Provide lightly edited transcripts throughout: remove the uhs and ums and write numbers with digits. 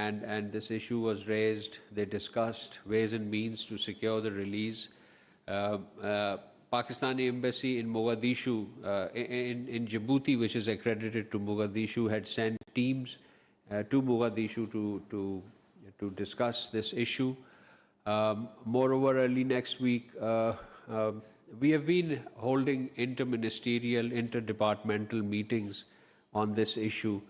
and this issue was raised. They discussed ways and means to secure the release. Pakistani embassy in Mogadishu, in Djibouti, which is accredited to Mogadishu, had sent teams to Mogadishu to discuss this issue. Moreover, early next week, we have been holding interministerial, interdepartmental meetings on this issue.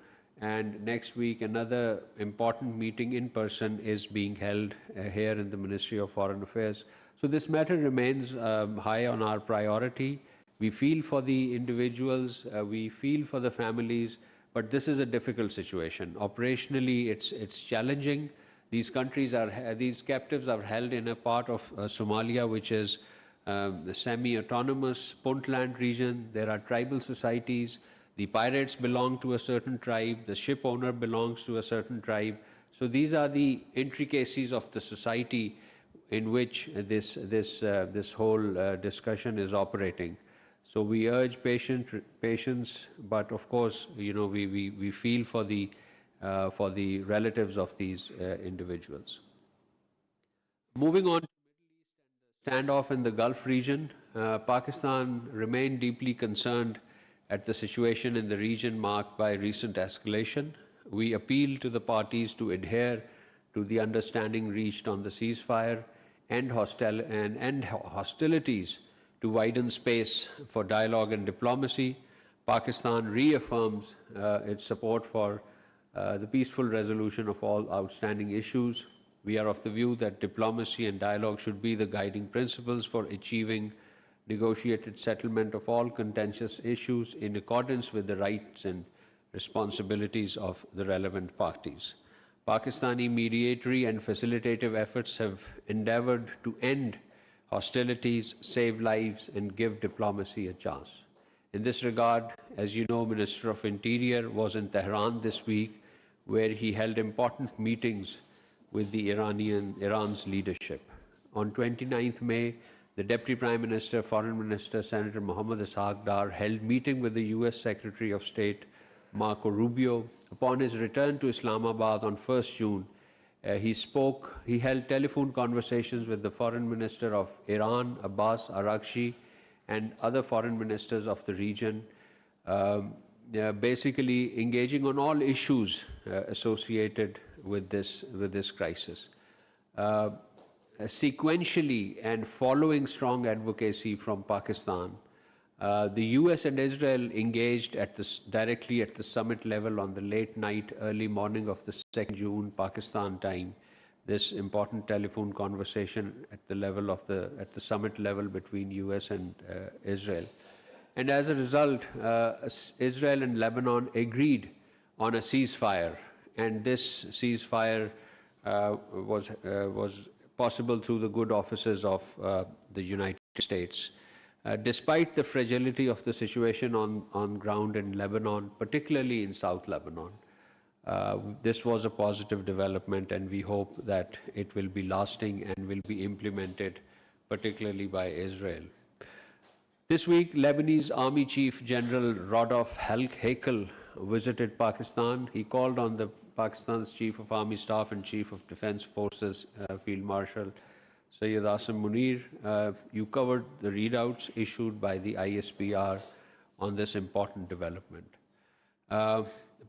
And next week, another important meeting in person is being held here in the Ministry of Foreign Affairs. So this matter remains high on our priority. We feel for the individuals, we feel for the families, but this is a difficult situation. Operationally, it's challenging. These captives are held in a part of Somalia, which is the semi-autonomous Puntland region. There are tribal societies. The pirates belong to a certain tribe. The ship owner belongs to a certain tribe. So these are the intricacies of the society in which this whole discussion is operating. So we urge patience, but of course, we feel for the relatives of these individuals. Moving on to the Middle East and the standoff in the Gulf region, Pakistan remained deeply concerned at the situation in the region marked by recent escalation. We appeal to the parties to adhere to the understanding reached on the ceasefire and end hostilities to widen space for dialogue and diplomacy. Pakistan reaffirms its support for the peaceful resolution of all outstanding issues. We are of the view that diplomacy and dialogue should be the guiding principles for achieving negotiated settlement of all contentious issues in accordance with the rights and responsibilities of the relevant parties. Pakistani mediatory and facilitative efforts have endeavored to end hostilities, save lives, and give diplomacy a chance. In this regard, as you know, Minister of Interior was in Tehran this week, where he held important meetings with the Iran's leadership. On 29th May, the Deputy Prime Minister, Foreign Minister, Senator Mohammad Atta Tarar held meeting with the US Secretary of State, Marco Rubio. Upon his return to Islamabad on 1st June, he held telephone conversations with the Foreign Minister of Iran, Abbas Araghchi, and other foreign ministers of the region, basically engaging on all issues associated with this crisis. Sequentially and following strong advocacy from Pakistan, the US and Israel engaged directly at the summit level on the late night, early morning of the 2nd June Pakistan time. This important telephone conversation at the summit level between US and Israel. And as a result, Israel and Lebanon agreed on a ceasefire, and this ceasefire was possible through the good offices of the United States. Despite the fragility of the situation on ground in Lebanon, particularly in South Lebanon, this was a positive development, and we hope that it will be lasting and will be implemented, particularly by Israel. This week, Lebanese Army Chief General Rodolphe Hakel visited Pakistan. He called on Pakistan's Chief of Army Staff and Chief of Defense Forces, Field Marshal Sayyid Asim Munir. You covered the readouts issued by the ISPR on this important development.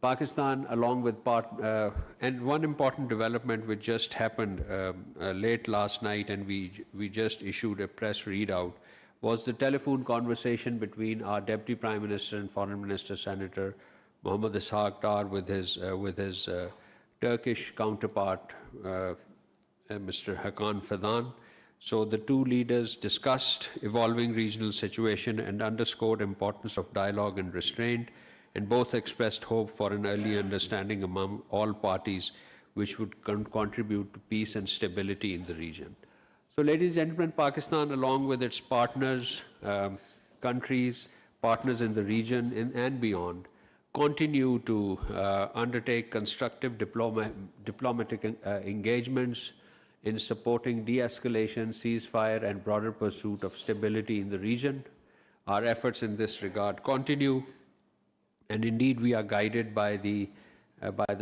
Pakistan, along with and one important development which just happened late last night, and we just issued a press readout, was the telephone conversation between our Deputy Prime Minister and Foreign Minister, Senator Mohammad Atta Tarar, with his Turkish counterpart, Mr. Hakan Fidan. So the two leaders discussed evolving regional situation and underscored importance of dialogue and restraint, and both expressed hope for an early understanding among all parties, which would contribute to peace and stability in the region. So, ladies and gentlemen, Pakistan, along with its partners, countries, partners in the region and beyond, continue to undertake constructive diplomatic engagements in supporting de-escalation, ceasefire, and broader pursuit of stability in the region. Our efforts in this regard continue, and indeed we are guided by the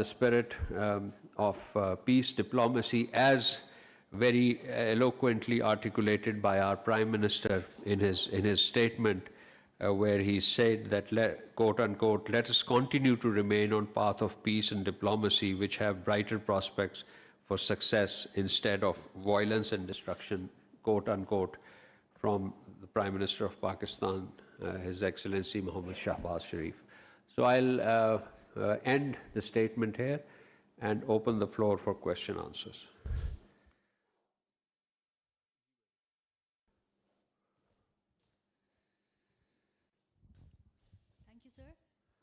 spirit peace diplomacy, as very eloquently articulated by our Prime Minister in his statement, where he said that, quote unquote, let us continue to remain on path of peace and diplomacy, which have brighter prospects for success instead of violence and destruction, quote unquote, from the Prime Minister of Pakistan, His Excellency Muhammad Shahbaz Sharif. So I'll end the statement here and open the floor for question answers. Thank you, sir.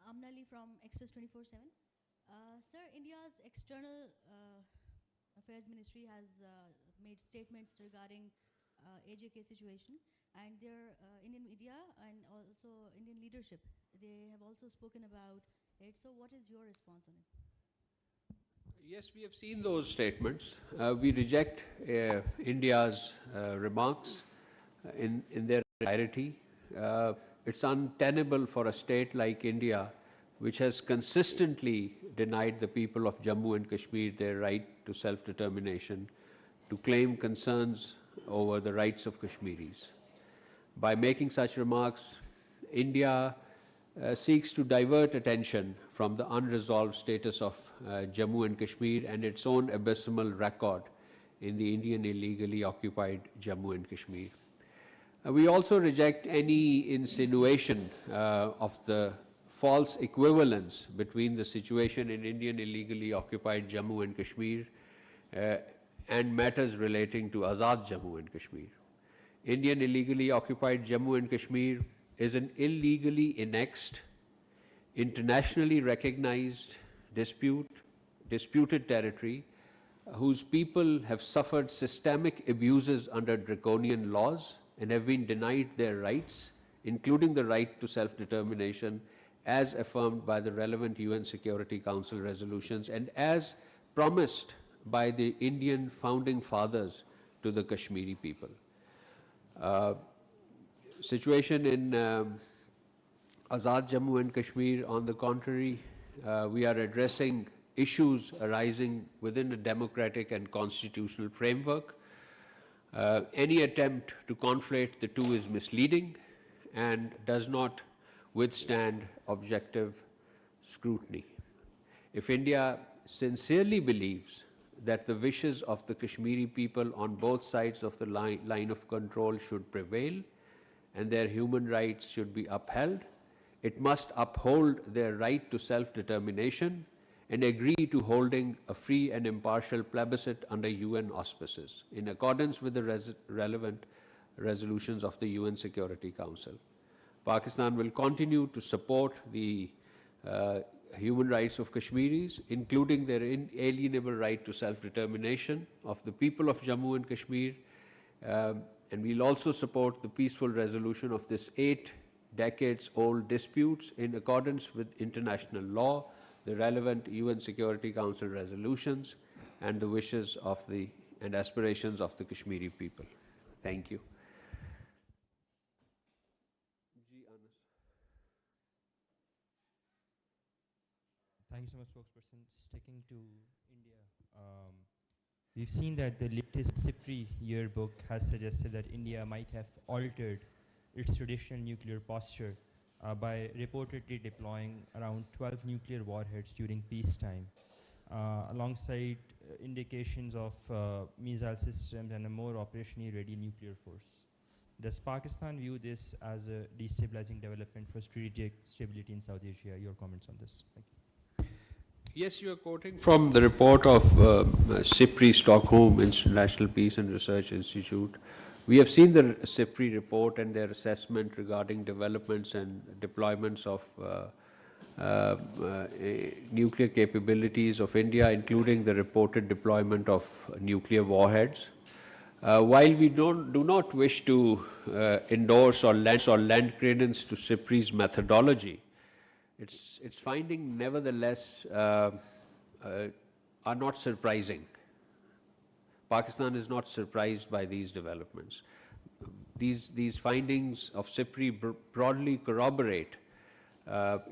Amnali from Express 24/7. Sir, India's External Affairs Ministry has made statements regarding AJK situation, and their Indian media and also Indian leadership, they have also spoken about it. So what is your response on it? Yes, we have seen those statements. We reject India's remarks in their entirety. It's untenable for a state like India, which has consistently denied the people of Jammu and Kashmir their right to self-determination, to claim concerns over the rights of Kashmiris. By making such remarks, India seeks to divert attention from the unresolved status of Jammu and Kashmir and its own abysmal record in the Indian illegally occupied Jammu and Kashmir. We also reject any insinuation of the false equivalence between the situation in Indian illegally occupied Jammu and Kashmir and matters relating to Azad Jammu and Kashmir. Indian illegally occupied Jammu and Kashmir is an illegally annexed, internationally recognized disputed territory whose people have suffered systemic abuses under draconian laws and have been denied their rights, including the right to self-determination, as affirmed by the relevant UN Security Council resolutions and as promised by the Indian founding fathers to the Kashmiri people. Situation in Azad Jammu and Kashmir, on the contrary, we are addressing issues arising within a democratic and constitutional framework. Any attempt to conflate the two is misleading and does not withstand objective scrutiny. If India sincerely believes that the wishes of the Kashmiri people on both sides of the line of control should prevail and their human rights should be upheld, it must uphold their right to self-determination and agree to holding a free and impartial plebiscite under UN auspices, in accordance with the relevant resolutions of the UN Security Council. Pakistan will continue to support the human rights of Kashmiris, including their inalienable right to self-determination of the people of Jammu and Kashmir, and we'll also support the peaceful resolution of this 8 decades-old disputes in accordance with international law, the relevant UN Security Council resolutions, and the wishes of and aspirations of the Kashmiri people. Thank you. Thank you so much, spokesperson. Sticking to India, we've seen that the latest CIPRI yearbook has suggested that India might have altered its traditional nuclear posture by reportedly deploying around 12 nuclear warheads during peacetime, alongside indications of missile systems and a more operationally ready nuclear force. Does Pakistan view this as a destabilizing development for strategic stability in South Asia? Your comments on this. Thank you. Yes, you are quoting from the report of CIPRI, Stockholm International Peace and Research Institute. We have seen the CIPRI report and their assessment regarding developments and deployments of nuclear capabilities of India, including the reported deployment of nuclear warheads. While we do not wish to endorse or lend credence to CIPRI's methodology, its findings nevertheless are not surprising. Pakistan is not surprised by these developments. These findings of CIPRI broadly corroborate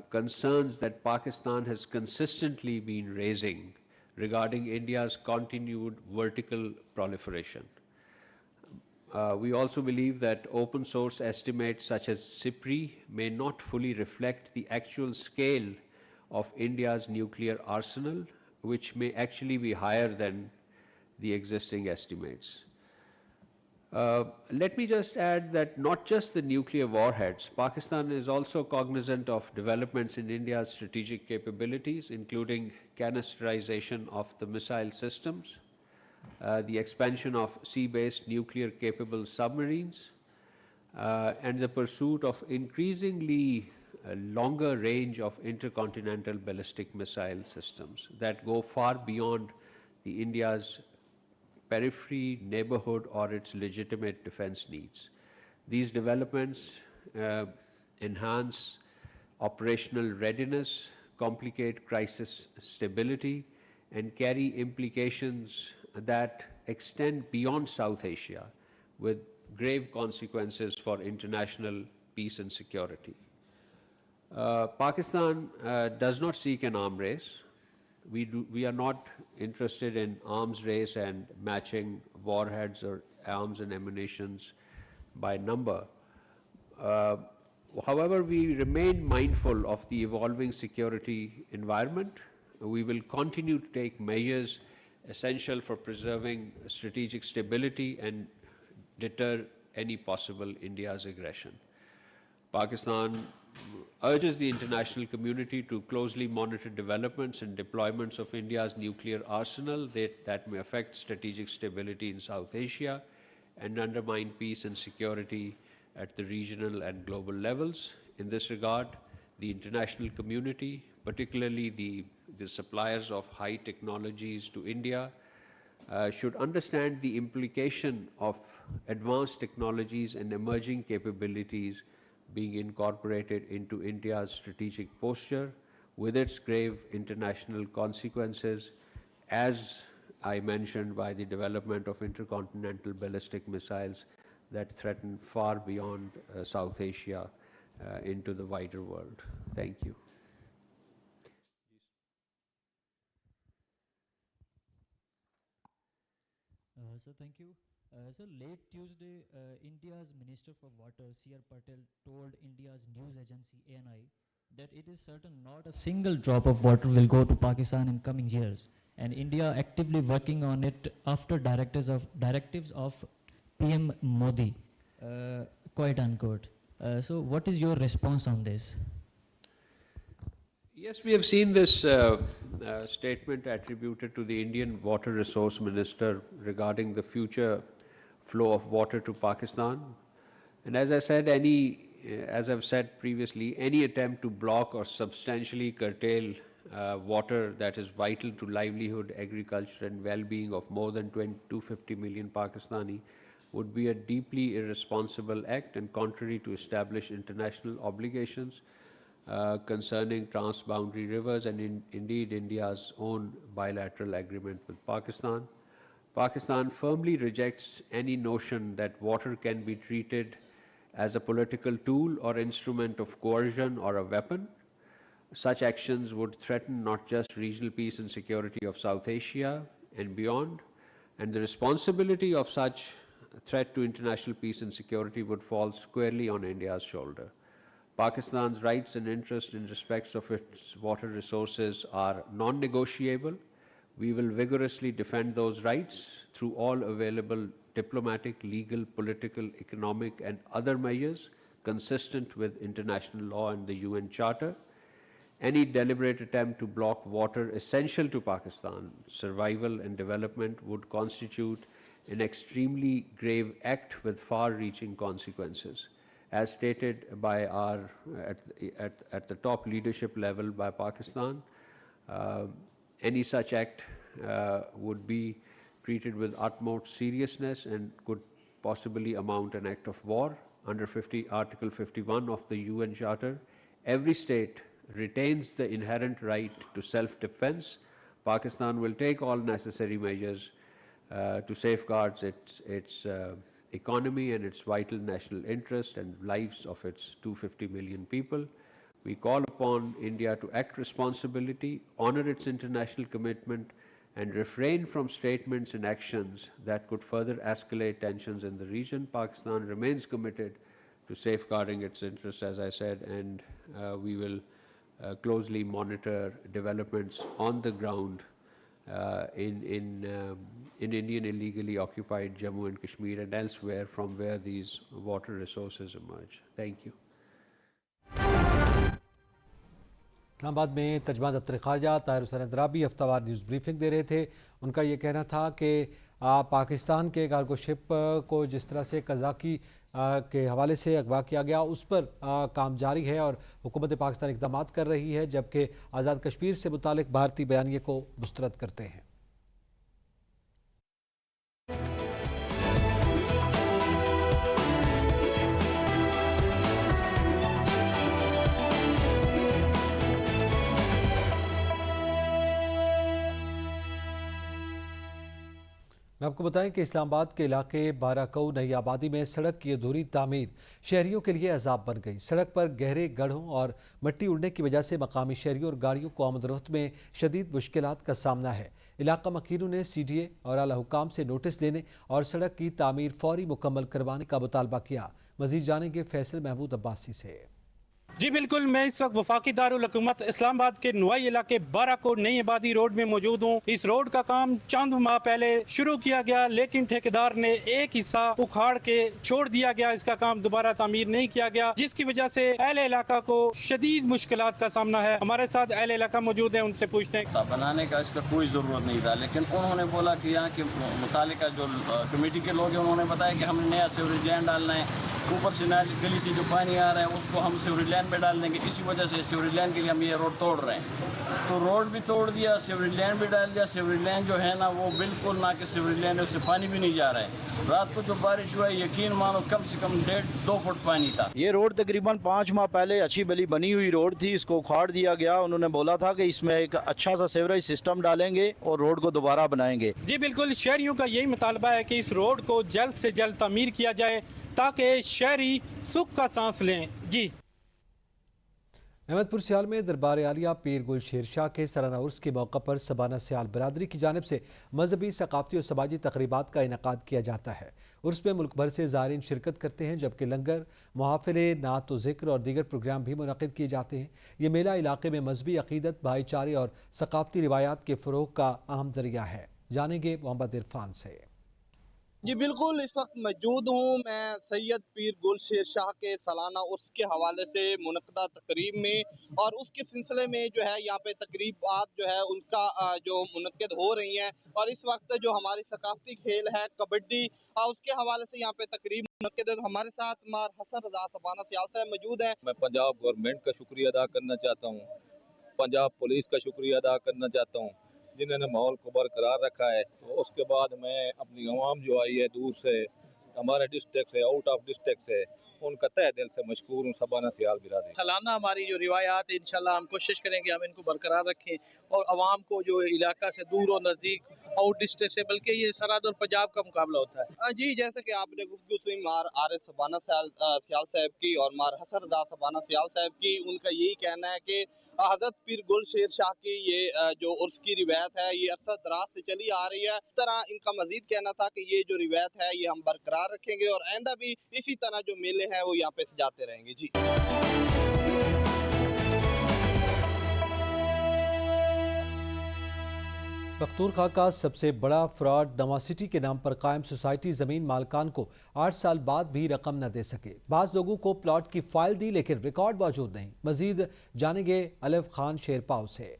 concerns that Pakistan has consistently been raising regarding India's continued vertical proliferation. We also believe that open source estimates such as CIPRI may not fully reflect the actual scale of India's nuclear arsenal, which may actually be higher than the existing estimates. Let me just add that not just the nuclear warheads, Pakistan is also cognizant of developments in India's strategic capabilities, including canisterization of the missile systems, the expansion of sea-based nuclear-capable submarines, and the pursuit of increasingly longer range of intercontinental ballistic missile systems that go far beyond the India's periphery, neighborhood, or its legitimate defense needs. These developments enhance operational readiness, complicate crisis stability, and carry implications that extend beyond South Asia with grave consequences for international peace and security. Pakistan does not seek an arm race. We are not interested in arms race and matching warheads or arms and ammunitions by number. However, we remain mindful of the evolving security environment. We will continue to take measures essential for preserving strategic stability and deter any possible India's aggression. Pakistan urges the international community to closely monitor developments and deployments of India's nuclear arsenal that may affect strategic stability in South Asia and undermine peace and security at the regional and global levels. In this regard, the international community, particularly the suppliers of high technologies to India, should understand the implication of advanced technologies and emerging capabilities being incorporated into India's strategic posture with its grave international consequences, as I mentioned, by the development of intercontinental ballistic missiles that threaten far beyond South Asia into the wider world. Thank you. Sir, thank you. So late Tuesday, India's Minister for Water, C.R. Patel, told India's news agency ANI that it is certain not a single drop of water will go to Pakistan in coming years, and India actively working on it after directives of PM Modi, quote unquote. So what is your response on this? Yes, we have seen this statement attributed to the Indian Water Resource Minister regarding the future flow of water to Pakistan. And as I said, as I've said previously, any attempt to block or substantially curtail water that is vital to livelihood, agriculture, and well-being of more than 250 million Pakistani would be a deeply irresponsible act and contrary to established international obligations concerning transboundary rivers and indeed India's own bilateral agreement with Pakistan. Pakistan firmly rejects any notion that water can be treated as a political tool or instrument of coercion or a weapon. Such actions would threaten not just regional peace and security of South Asia and beyond, and the responsibility of such threat to international peace and security would fall squarely on India's shoulder. Pakistan's rights and interests in respect of its water resources are non-negotiable. We will vigorously defend those rights through all available diplomatic, legal, political, economic, and other measures consistent with international law and the UN Charter. Any deliberate attempt to block water essential to Pakistan's survival and development would constitute an extremely grave act with far-reaching consequences. As stated by at the top leadership level by Pakistan, any such act would be treated with utmost seriousness and could possibly amount an act of war. Under Article 51 of the UN Charter, every state retains the inherent right to self-defense. Pakistan will take all necessary measures to safeguard its economy and its vital national interest and lives of its 250 million people. We call upon India to act responsibly, honor its international commitment, and refrain from statements and actions that could further escalate tensions in the region. Pakistan remains committed to safeguarding its interests, as I said, and we will closely monitor developments on the ground in Indian illegally occupied Jammu and Kashmir and elsewhere from where these water resources emerge. Thank you. Islamabad में तर्जमान दफ्तर ख़ारजा Tahir Hussain Andrabi हफ्तावार news briefing दे रहे थे। उनका ये कहना था कि पाकिस्तान के कार्गो शिप को जिस तरह से कज़ाकी के हवाले से अगवा किया गया उस पर काम जारी है और हुकूमत पाकिस्तान इक़दाम कर रही है, जबकि आज़ाद कश्मीर से मुतालिक भारतीय बयानिए को मुस्तरद करते हैं। आपको बताएं कि इस्लामाबाद के इलाके बाराकऊ नई आबादी में सड़क की अधूरी तामीर शहरियों के लिए अजाब बन गई। सड़क पर गहरे गड्ढों और मिट्टी उड़ने की वजह से मकामी शहरियों और गाड़ियों को आमद-ओ-रफ्त में शदीद मुश्किलात का सामना है। इलाका मकीनों ने CDA और आला हुकाम से नोटिस देने और सड़क की तामीर फौरी मुकम्मल करवाने का मुतालबा किया। मजीद जानेंगे फैसल महमूद अब्बासी से। जी बिल्कुल, मैं इस वक्त वफाकी दारुल हुकूमत इस्लामाबाद के नुआई इलाके बाराको नई आबादी रोड में मौजूद हूँ। इस रोड का काम चंद माह पहले शुरू किया गया, लेकिन ठेकेदार ने एक हिस्सा उखाड़ के छोड़ दिया गया। इसका काम दोबारा तामीर नहीं किया गया, जिसकी वजह से अहले इलाका को शदीद मुश्किलात का सामना है। हमारे साथ अहले इलाका मौजूद है, उनसे पूछते हैं। बनाने का इसका कोई ज़रूरत नहीं था, लेकिन उन्होंने बोला कि यहाँ के मुतालिका जो कमेटी के लोग हैं उन्होंने बताया कि हमने नया सीवरेज लाइन डालना है, ऊपर से गली से जो पानी आ रहा है उसको हम सीवरेज लाइन पे डाल देंगे। इसी वजह से सीवरेज लाइन के लिए हम ये रोड तोड़ रहे हैं। तो रोड भी तोड़ दिया, सीवरेज लाइन भी डाल दिया। सीवरेज लाइन जो है ना वो बिल्कुल ना कि सीवरेज लाइन उससे पानी भी नहीं जा रहा है। रात को जो बारिश हुआ है यकीन मानो कम से कम 1.5-2 फुट पानी था। ये रोड तकरीबन 5 माह पहले अच्छी भली बनी हुई रोड थी, इसको उखाड़ दिया गया। उन्होंने बोला था कि इसमें एक अच्छा सा सीवरेज सिस्टम डालेंगे और रोड को दोबारा बनाएंगे। जी बिल्कुल, शहरियों का यही मुतालबा है कि इस रोड को जल्द से जल्द तामीर किया जाए ताकि शहरी सुख का सांस लें। जी अहमदपुर सियाल में दरबार आलिया पीर गुल शेर शाह के सलाना उर्स के मौका पर सबाना सियाल बरादरी की जानिब से मजहबी, सकाफती और समाजी तकरीबात का इनकाद किया जाता है। उर्स में मुल्क भर से ज़ायरीन शिरकत करते हैं, जबकि लंगर, मुहाफिले, नात व ज़िक्र और दीगर प्रोग्राम भी मुनक़िद किए जाते हैं। ये मेला इलाके में मजहबी अक़ीदत, भाईचारे और सकाफती रिवायात के फ़रोग़ का अहम ज़रिया है। जानेंगे मोहम्मद इरफान से। जी बिल्कुल, इस वक्त मौजूद हूँ मैं सैयद पीर गुल शेर शाह के सालाना उर्स के हवाले से मुनक़दा तकरीब में, और उसके सिलसिले में जो है यहाँ पे तकरीबात जो है उनका जो मुनक़द हो रही हैं। और इस वक्त जो हमारी सकाफती खेल है कबड्डी, उसके हवाले से यहाँ पे तकरीब मुनक़द है। हमारे साथ मार हसन रज़ा सबाना सियाल साहब मौजूद हैं। मैं पंजाब गवर्नमेंट का शुक्रिया अदा करना चाहता हूँ, पंजाब पुलिस का शुक्रिया अदा करना चाहता हूँ जिन्होंने माहौल को बरकरार रखा है। तो उसके बाद मैं अपनी आवाम जो आई है दूर से, हमारे डिस्ट्रिक्ट से, आउट ऑफ डिस्ट्रिक्ट से, उनका तहे दिल से मशकूर हूँ। सबाना सियाल बिरादरी सालाना हमारी जो रिवायात है इंशाल्लाह हम कोशिश करेंगे हम इनको बरकरार रखें और आवाम को जो इलाका से दूर और नज़दीक, आउट डिस्ट्रिक्ट से, बल्कि ये सरहद और पंजाब का मुकाबला होता है। जी जैसे कि आपने गुफ्तगू सुनी मार आरिफ सबाना सियाल साहब की और मार हसन रज़ा सबाना सियाल साहब की, उनका यही कहना है कि हज़रत पीर गुल शेर शाह की ये जो उर्स की रिवायत है ये अरसा दराज से चली आ रही है। इस तरह इनका मजीद कहना था कि ये जो रिवायत है ये हम बरकरार रखेंगे और आइंदा भी इसी तरह जो मेले हैं वो यहाँ पे सजाते रहेंगे। जी पख्तूनख्वा का सबसे बड़ा फ्रॉड नवा सिटी के नाम पर कायम सोसाइटी ज़मीन मालकान को 8 साल बाद भी रकम न दे सके। बाज़ लोगों को प्लॉट की फाइल दी लेकिन रिकॉर्ड मौजूद नहीं। मजीद जानेंगे अलफ खान शेरपाव से।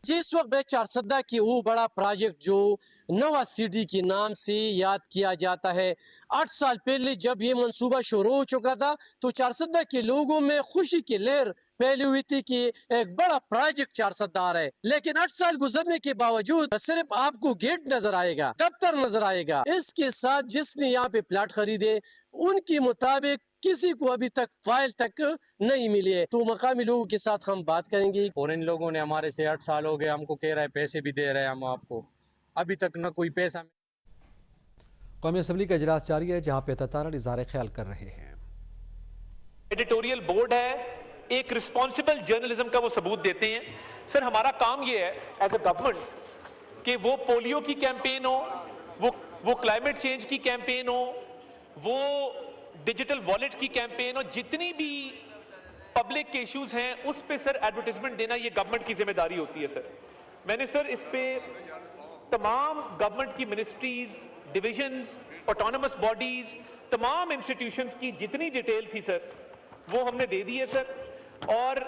जिस वक्त 4 की वो बड़ा प्रोजेक्ट जो नवा सिटी के नाम से याद किया जाता है, 8 साल पहले जब ये मंसूबा शुरू हो चुका था तो 4 के लोगों में खुशी की लहर फैली हुई थी कि एक बड़ा प्रोजेक्ट 4 आ रहा है। लेकिन 8 साल गुजरने के बावजूद सिर्फ आपको गेट नजर आएगा, दफ्तर नजर आएगा। इसके साथ जिसने यहाँ पे प्लाट खरीदे उनके मुताबिक किसी को अभी तक फाइल तक नहीं मिली है। तो मकामी लोगों के साथ हम बात करेंगे। और इन लोगों ने हमारे से 8 साल हो गए, हमको कह रहा है पैसे भी दे रहे हैं हम आपको, अभी तक न कोई पैसा। कौमी असम्बली का इजलास जारी है जहाँ पे अत्ता तारार इज़हार ख्याल कर रहे हैं। एडिटोरियल बोर्ड है, एक रिस्पॉन्सिबल जर्नलिज्म का वो सबूत देते हैं। सर हमारा काम ये है एज ए गवर्नमेंट कि वो पोलियो की कैंपेन हो, वो क्लाइमेट चेंज की कैंपेन हो, वो डिजिटल वॉलेट की कैंपेन हो, जितनी भी पब्लिक के इश्यूज हैं उस पे सर एडवर्टाइजमेंट देना ये गवर्नमेंट की जिम्मेदारी होती है सर। मैंने सर इस पे तमाम गवर्नमेंट की मिनिस्ट्रीज, डिविजन्स, ऑटोनमस बॉडीज, तमाम इंस्टीट्यूशंस की जितनी डिटेल थी सर वो हमने दे दी है सर, और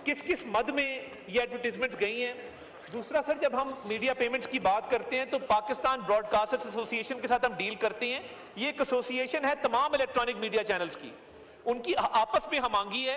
किस किस मद में ये एडवर्टाइजमेंट्स गई हैं। दूसरा सर, जब हम मीडिया पेमेंट्स की बात करते हैं तो पाकिस्तान ब्रॉडकास्टर्स एसोसिएशन के साथ हम डील करते हैं। ये एक एसोसिएशन है तमाम इलेक्ट्रॉनिक मीडिया चैनल्स की, उनकी आपस में हम मांगी है